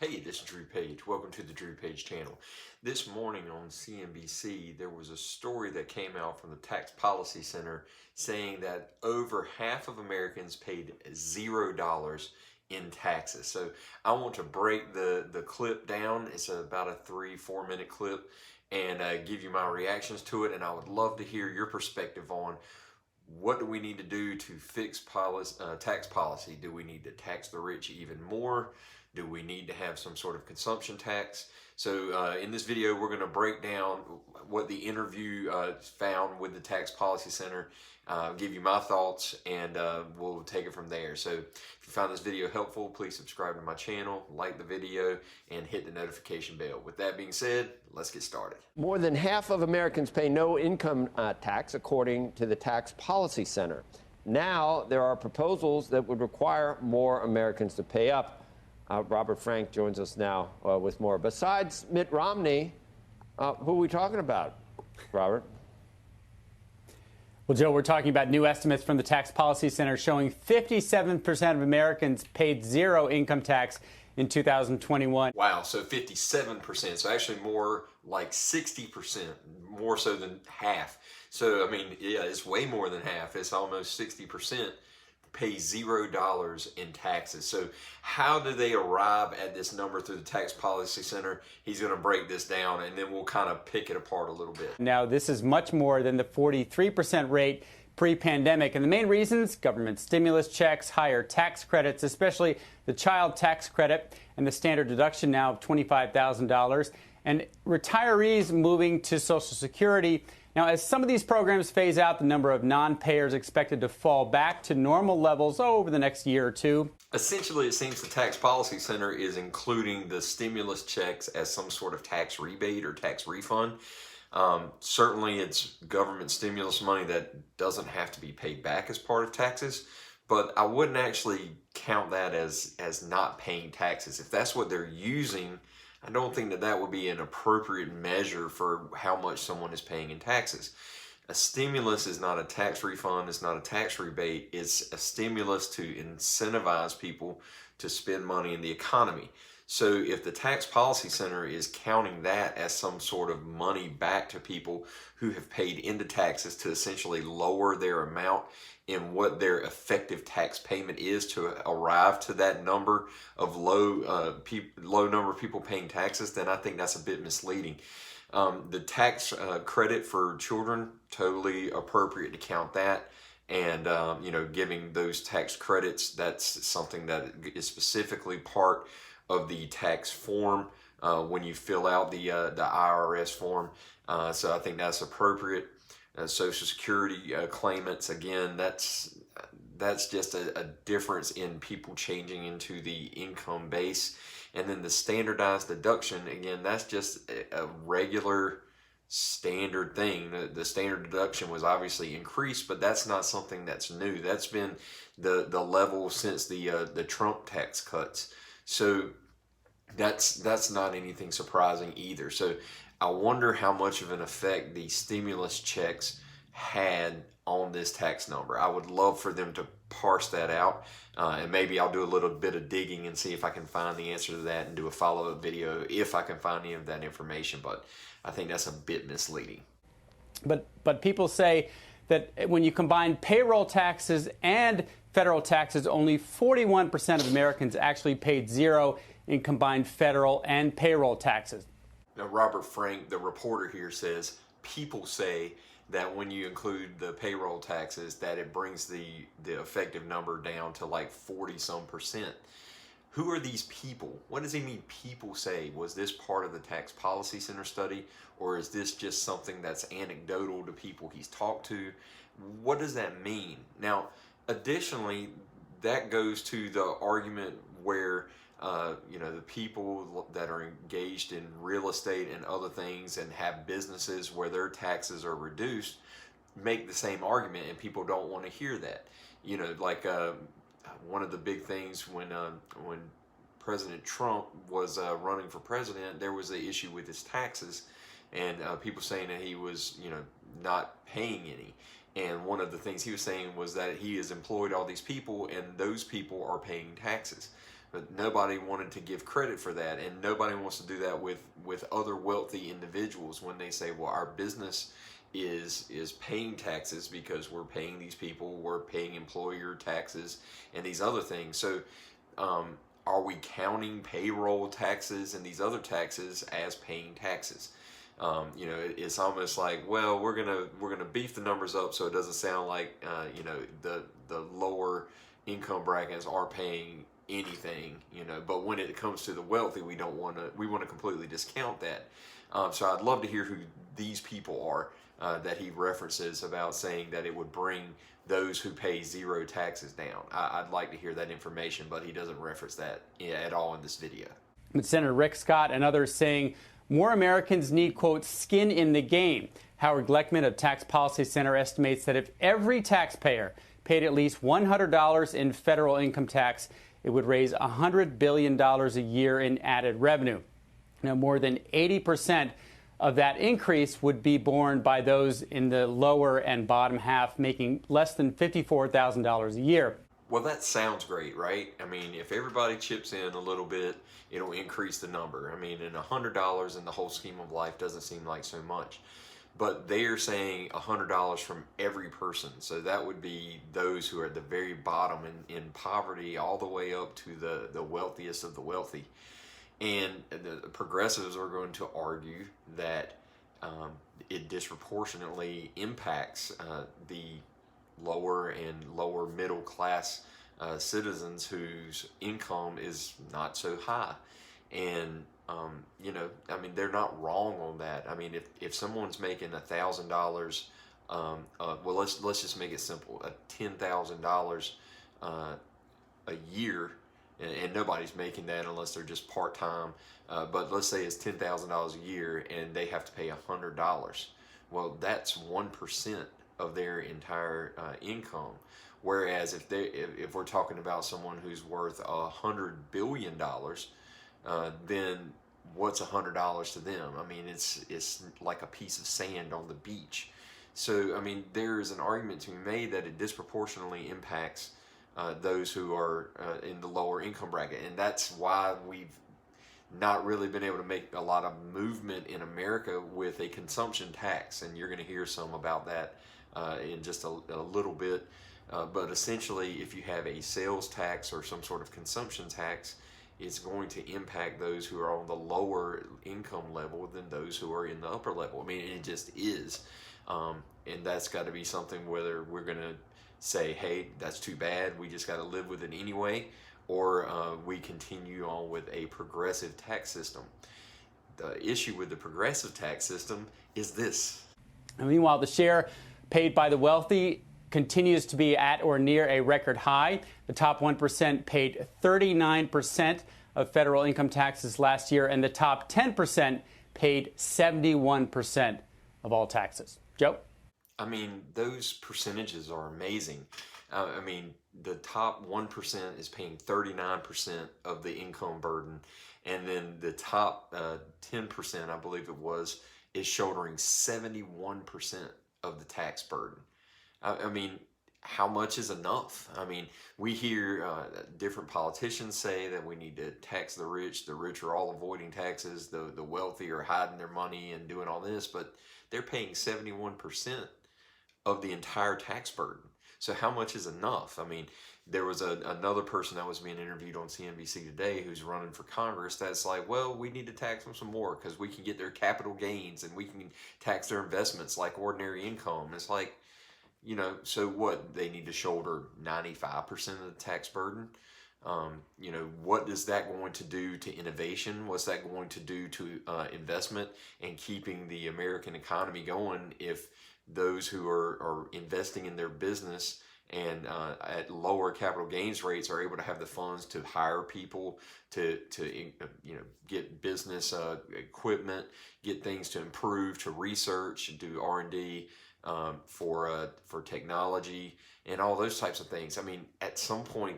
Hey, this is Drew Page. Welcome to the Drew Page channel. This morning on CNBC, there was a story that came out from the Tax Policy Center saying that over half of Americans paid $0 in taxes. So I want to break the clip down. It's about a 3-4 minute clip and give you my reactions to it. And I would love to hear your perspective on what do we need to do to fix tax policy? Do we need to tax the rich even more? Do we need to have some sort of consumption tax? So in this video, we're going to break down what the interview found with the Tax Policy Center, give you my thoughts, and we'll take it from there. So if you found this video helpful, please subscribe to my channel, like the video, and hit the notification bell. With that being said, let's get started. More than half of Americans pay no income tax, according to the Tax Policy Center. Now, there are proposals that would require more Americans to pay up. Robert Frank joins us now with more. Besides Mitt Romney, who are we talking about, Robert? Well, Joe, we're talking about new estimates from the Tax Policy Center showing 57% of Americans paid zero income tax in 2021. Wow, so 57%, so actually more like 60%, more so than half. So, I mean, yeah, it's way more than half. It's almost 60% pay $0 in taxes. So how do they arrive at this number through the Tax Policy Center? He's going to break this down, and then we'll kind of pick it apart a little bit. Now, this is much more than the 43% rate pre-pandemic. And the main reasons: government stimulus checks, higher tax credits, especially the child tax credit and the standard deduction now of $25,000, and retirees moving to Social Security. Now, as some of these programs phase out, the number of non-payers expected to fall back to normal levels over the next year or two. Essentially, it seems the Tax Policy Center is including the stimulus checks as some sort of tax rebate or tax refund. Certainly, it's government stimulus money that doesn't have to be paid back as part of taxes, but I wouldn't actually count that as not paying taxes. If that's what they're using, I don't think that would be an appropriate measure for how much someone is paying in taxes. A stimulus is not a tax refund, it's not a tax rebate, it's a stimulus to incentivize people to spend money in the economy. So if the Tax Policy Center is counting that as some sort of money back to people who have paid into taxes to essentially lower their amount in what their effective tax payment is to arrive to that number of low number of people paying taxes, then I think that's a bit misleading. The tax credit for children, totally appropriate to count that. And, giving those tax credits, that's something that is specifically part of the tax form when you fill out the IRS form. So I think that's appropriate. Social Security claimants, again, that's just a difference in people changing into the income base. And then the standardized deduction, again, that's just a regular standard thing. The standard deduction was obviously increased, but that's not something that's new. That's been the level since the Trump tax cuts. So that's not anything surprising either. So I wonder how much of an effect the stimulus checks had on this tax number. I would love for them to parse that out, and maybe I'll do a little bit of digging and see if I can find the answer to that and do a follow-up video if I can find any of that information, but I think that's a bit misleading. But people say that when you combine payroll taxes and federal taxes, only 41% of Americans actually paid zero in combined federal and payroll taxes. Now, Robert Frank, the reporter here, says people say that when you include the payroll taxes, that it brings the effective number down to like 40-some%. Who are these people? What does he mean, people say? Was this part of the Tax Policy Center study, or is this just something that's anecdotal to people he's talked to? What does that mean? Now, additionally, that goes to the argument where the people that are engaged in real estate and other things and have businesses where their taxes are reduced make the same argument, and people don't want to hear that. One of the big things when President Trump was running for president, there was the issue with his taxes, and people saying that he was, not paying any. And one of the things he was saying was that he has employed all these people, and those people are paying taxes. but nobody wanted to give credit for that, and nobody wants to do that with other wealthy individuals when they say, well, our business is paying taxes because we're paying these people, we're paying employer taxes and these other things. So are we counting payroll taxes and these other taxes as paying taxes? It's almost like, well, we're gonna beef the numbers up so it doesn't sound like the lower income brackets are paying anything, but when it comes to the wealthy, we want to completely discount that. So I'd love to hear who these people are that he references about saying that it would bring those who pay zero taxes down. I'd like to hear that information, but he doesn't reference that at all in this video. With Senator Rick Scott and others saying more Americans need, quote, skin in the game. Howard Gleckman of Tax Policy Center estimates that if every taxpayer paid at least $100 in federal income tax, it would raise $100 billion a year in added revenue. Now, more than 80% of that increase would be borne by those in the lower and bottom half, making less than $54,000 a year. Well, that sounds great, right? I mean, if everybody chips in a little bit, it'll increase the number. I mean, and $100 in the whole scheme of life doesn't seem like so much. But they're saying $100 from every person. So that would be those who are at the very bottom in poverty all the way up to the wealthiest of the wealthy. And the progressives are going to argue that it disproportionately impacts the lower and lower middle class citizens whose income is not so high. And I mean, they're not wrong on that. I mean, if someone's making $1,000, well, let's just make it simple, $10,000 a year, and nobody's making that unless they're just part-time. But let's say it's $10,000 a year, and they have to pay $100. Well, that's 1% of their entire income. Whereas if we're talking about someone who's worth $100 billion, then what's $100 to them? I mean, it's like a piece of sand on the beach. So, I mean, there is an argument to be made that it disproportionately impacts those who are in the lower income bracket. And that's why we've not really been able to make a lot of movement in America with a consumption tax. And you're going to hear some about that in just a little bit. But essentially, if you have a sales tax or some sort of consumption tax, it's going to impact those who are on the lower income level than those who are in the upper level. I mean, it just is. And that's got to be something whether we're going to say, hey, that's too bad, we just got to live with it anyway, or we continue on with a progressive tax system. The issue with the progressive tax system is this. And meanwhile, the share paid by the wealthy continues to be at or near a record high. The top 1% paid 39% of federal income taxes last year, and the top 10% paid 71% of all taxes. Joe? I mean, those percentages are amazing. I mean, the top 1% is paying 39% of the income burden, and then the top 10%, I believe it was, is shouldering 71% of the tax burden. I mean, how much is enough? I mean, we hear different politicians say that we need to tax the rich. The rich are all avoiding taxes. The wealthy are hiding their money and doing all this, but they're paying 71% of the entire tax burden. So how much is enough? I mean, there was another person that was being interviewed on CNBC today who's running for Congress that's like, well, we need to tax them some more because we can get their capital gains and we can tax their investments like ordinary income. It's like, so what? They need to shoulder 95% of the tax burden? What is that going to do to innovation? What's that going to do to investment and keeping the American economy going if those who are investing in their business and at lower capital gains rates are able to have the funds to hire people, to get business equipment, get things to improve, to research, do R&D, for technology and all those types of things. I mean, at some point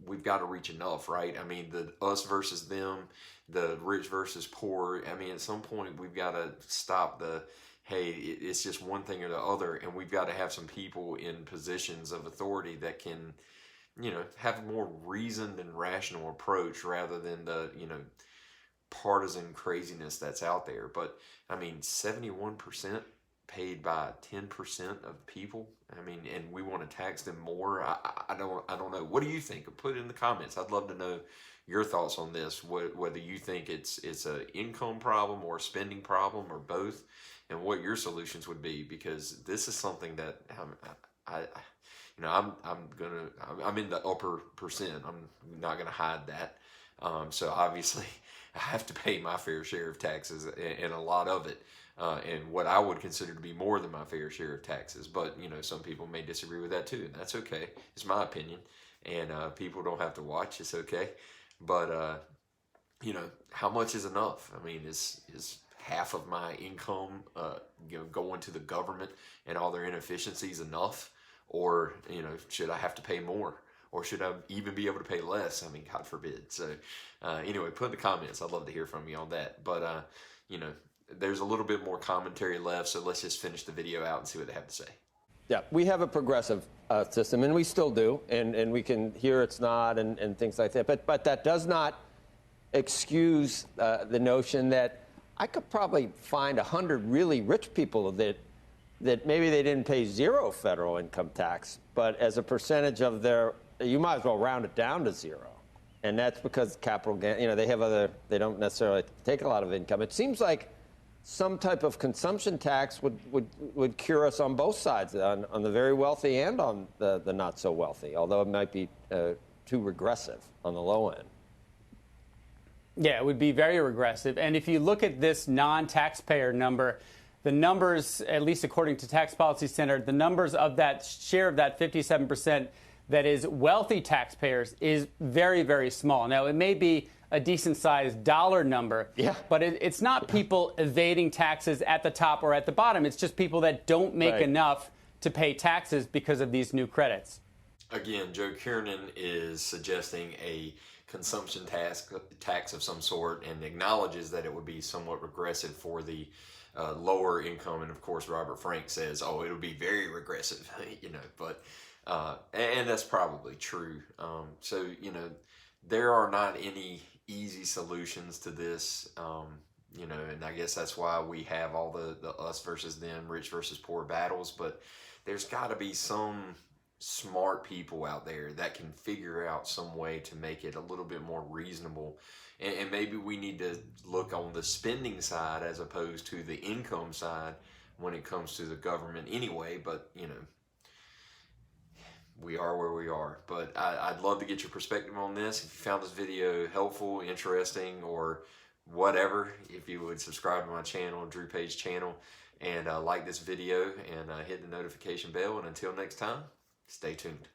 we've got to reach enough, right? I mean, the us versus them, the rich versus poor. I mean, at some point we've got to stop the, hey, it's just one thing or the other, and we've got to have some people in positions of authority that can have a more reasoned and rational approach rather than the, partisan craziness that's out there. But I mean, 71% paid by 10% of people. I mean, and we want to tax them more. I don't know. What do you think? Put it in the comments. I'd love to know your thoughts on this. Whether you think it's an income problem or a spending problem or both, and what your solutions would be, because this is something that I'm in the upper percent. I'm not gonna hide that. So obviously, I have to pay my fair share of taxes, and a lot of it, and what I would consider to be more than my fair share of taxes. But some people may disagree with that too, and that's okay. It's my opinion, and people don't have to watch. It's okay. But how much is enough? I mean, is half of my income going to the government and all their inefficiencies enough? Or, should I have to pay more? Or should I even be able to pay less? I mean, God forbid. So anyway, put in the comments. I'd love to hear from you on that. But, there's a little bit more commentary left. So let's just finish the video out and see what they have to say. Yeah, we have a progressive system, and we still do. And we can hear it's not and things like that. But that does not excuse the notion that I could probably find 100 really rich people that maybe they didn't pay zero federal income tax, but as a percentage of their, you might as well round it down to zero. And that's because capital gain, they don't necessarily take a lot of income. It seems like some type of consumption tax would cure us on both sides, on the very wealthy and on the not so wealthy, although it might be too regressive on the low end. Yeah, it would be very regressive. And if you look at this non-taxpayer number, the numbers, at least according to Tax Policy Center, the numbers of that share of that 57% that is wealthy taxpayers is very, very small. Now, it may be a decent-sized dollar number, but it's not people evading taxes at the top or at the bottom. It's just people that don't make enough to pay taxes because of these new credits. Again, Joe Kiernan is suggesting a consumption tax of some sort, and acknowledges that it would be somewhat regressive for the lower income. And of course, Robert Frank says, oh, it'll be very regressive, but and that's probably true. So there are not any easy solutions to this, and I guess that's why we have all the us versus them, rich versus poor battles. But there's got to be some smart people out there that can figure out some way to make it a little bit more reasonable. And maybe we need to look on the spending side as opposed to the income side when it comes to the government anyway. But, we are where we are. But I'd love to get your perspective on this. If you found this video helpful, interesting, or whatever, if you would subscribe to my channel, Drew Page channel, and like this video, and hit the notification bell. And until next time, stay tuned.